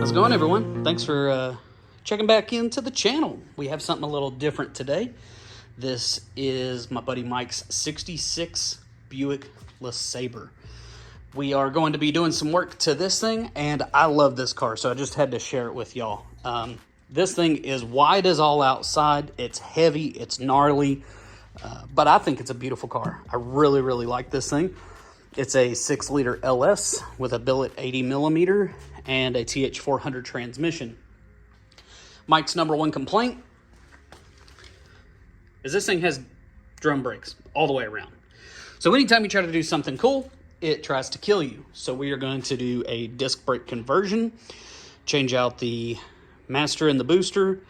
How's it going, everyone? Thanks for checking back into the channel. We have something a little different today. This is my buddy Mike's 66 Buick LeSabre. We are going to be doing some work to this thing, and I love this car, so I just had to share it with y'all. This thing is wide as all outside. It's heavy, it's gnarly, but I think it's a beautiful car. I really, really like this thing. It's a 6-liter LS with a billet 80 millimeter and a TH400 transmission. Mike's number one complaint is this thing has drum brakes all the way around. So anytime you try to do something cool, it tries to kill you. So we are going to do a disc brake conversion, change out the master and the booster.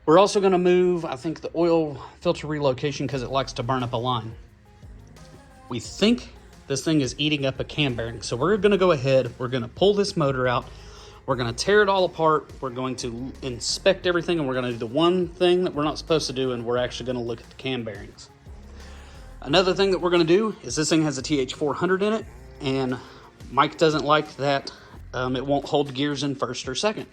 We're also going to move, I think, the oil filter relocation because it likes to burn up a line. We think this thing is eating up a cam bearing. So we're going to go ahead, we're going to pull this motor out, we're going to tear it all apart, we're going to inspect everything, and we're going to do the one thing that we're not supposed to do, and we're actually going to look at the cam bearings. Another thing that we're going to do is this thing has a TH400 in it, and Mike doesn't like that it won't hold gears in first or second.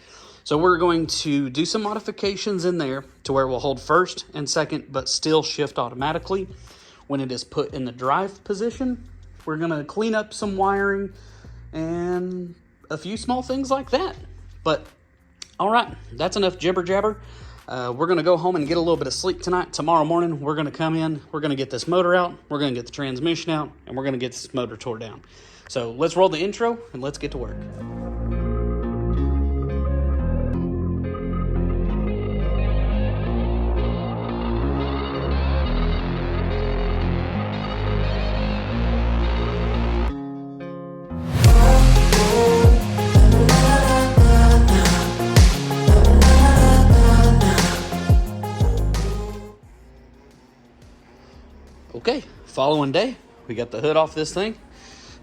So we're going to do some modifications in there to where we'll hold first and second, but still shift automatically when it is put in the drive position. We're going to clean up some wiring and a few small things like that. But, all right, that's enough jibber jabber. We're going to go home and get a little bit of sleep tonight. Tomorrow morning, we're going to come in. We're going to get this motor out. We're going to get the transmission out. And we're going to get this motor tore down. So let's roll the intro and let's get to work. Okay, following day, we got the hood off this thing.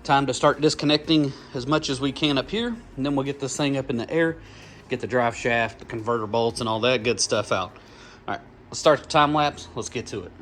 Time to start disconnecting as much as we can up here, and then we'll get this thing up in the air, get the drive shaft, the converter bolts, and all that good stuff out. All right, let's start the time lapse. Let's get to it.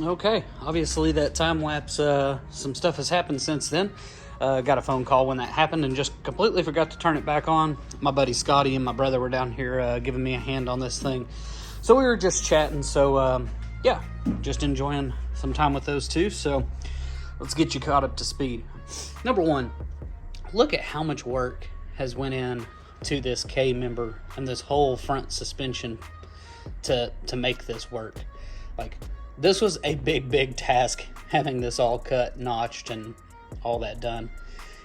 Okay, obviously that time lapse, some stuff has happened since then. Got a phone call when that happened and just completely forgot to turn it back on. My buddy Scotty and my brother were down here giving me a hand on this thing. So we were just chatting, so yeah, just enjoying some time with those two. So let's get you caught up to speed. Number one, look at how much work has went in to this K member and this whole front suspension to make this work. Like, this was a big task, having this all cut, notched, and all that done.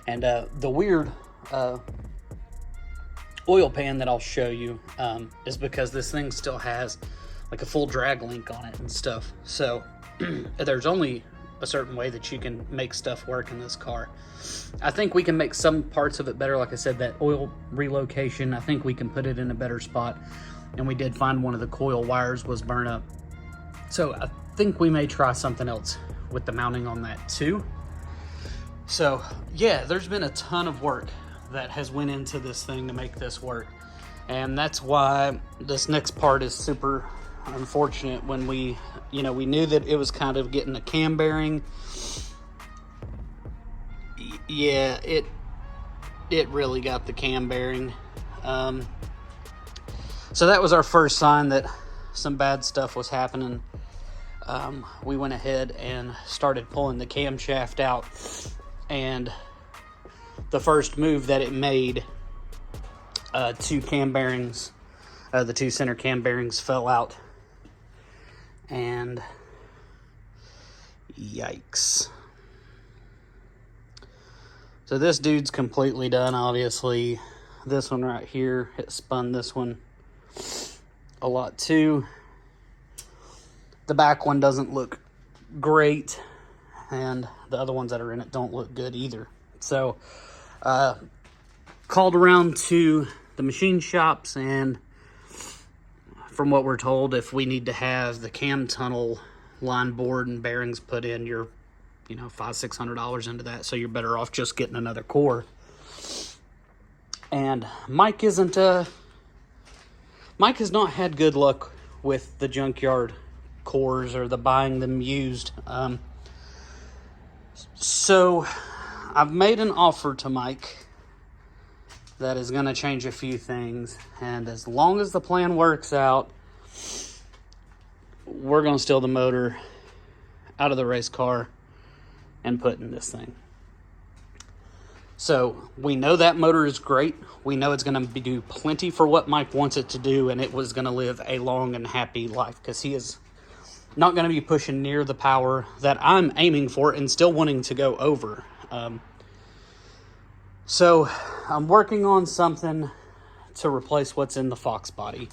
And the weird oil pan that I'll show you is because this thing still has like a full drag link on it and stuff. So there's only a certain way that you can make stuff work in this car. I think we can make some parts of it better. Like I said, that oil relocation, I think we can put it in a better spot. And we did find one of the coil wires was burnt up. So I think we may try something else with the mounting on that too. So yeah, there's been a ton of work that has went into this thing to make this work. And that's why this next part is super unfortunate. When we knew that it was kind of getting a cam bearing. Yeah, it really got the cam bearing. So that was our first sign that some bad stuff was happening. We went ahead and started pulling the camshaft out, and the first move that it made, two cam bearings, the two center cam bearings fell out, and yikes. So this dude's completely done, obviously. This one right here, it spun this one a lot too. The back one doesn't look great, and the other ones that are in it don't look good either. So, called around to the machine shops, and from what we're told, if we need to have the cam tunnel line board and bearings put in, you're $500-600 into that, so you're better off just getting another core. And Mike has not had good luck with the junkyard cores or the buying them used. So I've made an offer to Mike that is going to change a few things, and as long as the plan works out, we're going to steal the motor out of the race car and put in this thing. So we know that motor is great. We know it's going to do plenty for what Mike wants it to do, and it was going to live a long and happy life, because he is not going to be pushing near the power that I'm aiming for and still wanting to go over. So I'm working on something to replace what's in the Fox body.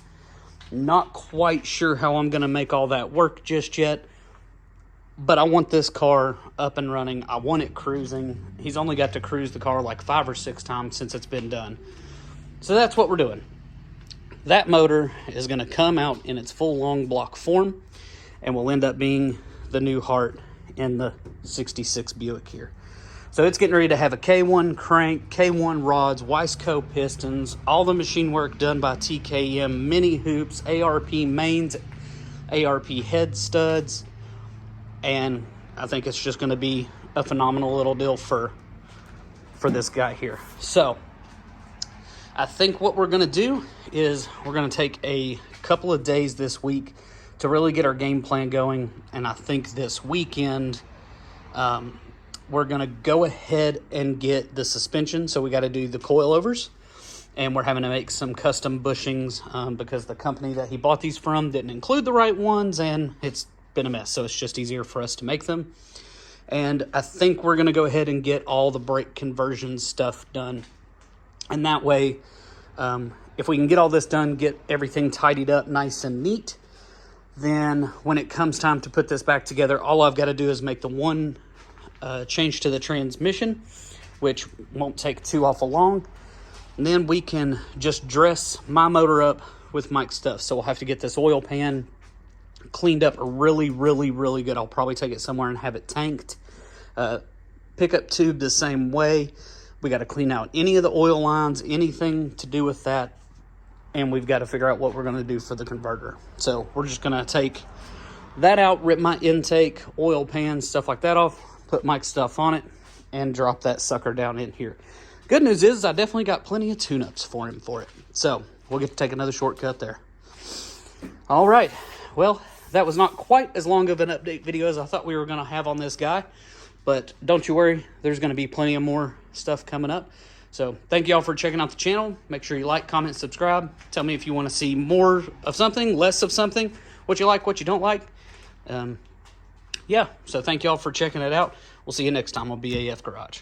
Not quite sure how I'm going to make all that work just yet, but I want this car up and running. I want it cruising. He's only got to cruise the car like 5 or 6 times since it's been done. So that's what we're doing. That motor is going to come out in its full long block form, and will end up being the new heart in the 66 Buick here. So it's getting ready to have a K1 crank, K1 rods, Wiseco pistons, all the machine work done by TKM, mini hoops, ARP mains, ARP head studs, and I think it's just going to be a phenomenal little deal for this guy here. So I think what we're going to do is we're going to take a couple of days this week to really get our game plan going, and I think this weekend we're going to go ahead and get the suspension. So we got to do the coilovers, and we're having to make some custom bushings because the company that he bought these from didn't include the right ones, and it's been a mess. So it's just easier for us to make them. And I think we're going to go ahead and get all the brake conversion stuff done, and that way if we can get all this done, get everything tidied up nice and neat, then when it comes time to put this back together, all I've got to do is make the one change to the transmission, which won't take too awful long. And then we can just dress my motor up with Mike's stuff. So we'll have to get this oil pan cleaned up really, really, really good. I'll probably take it somewhere and have it tanked. Pickup tube the same way. We got to clean out any of the oil lines, anything to do with that. And we've got to figure out what we're going to do for the converter. So we're just going to take that out, rip my intake, oil pan, stuff like that off, put Mike's stuff on it, and drop that sucker down in here. Good news is I definitely got plenty of tune-ups for him for it. So we'll get to take another shortcut there. All right. Well, that was not quite as long of an update video as I thought we were going to have on this guy. But don't you worry, there's going to be plenty of more stuff coming up. So thank you all for checking out the channel. Make sure you like, comment, subscribe. Tell me if you want to see more of something, less of something, what you like, what you don't like. Yeah, so thank you all for checking it out. We'll see you next time on B.A.F. Garage.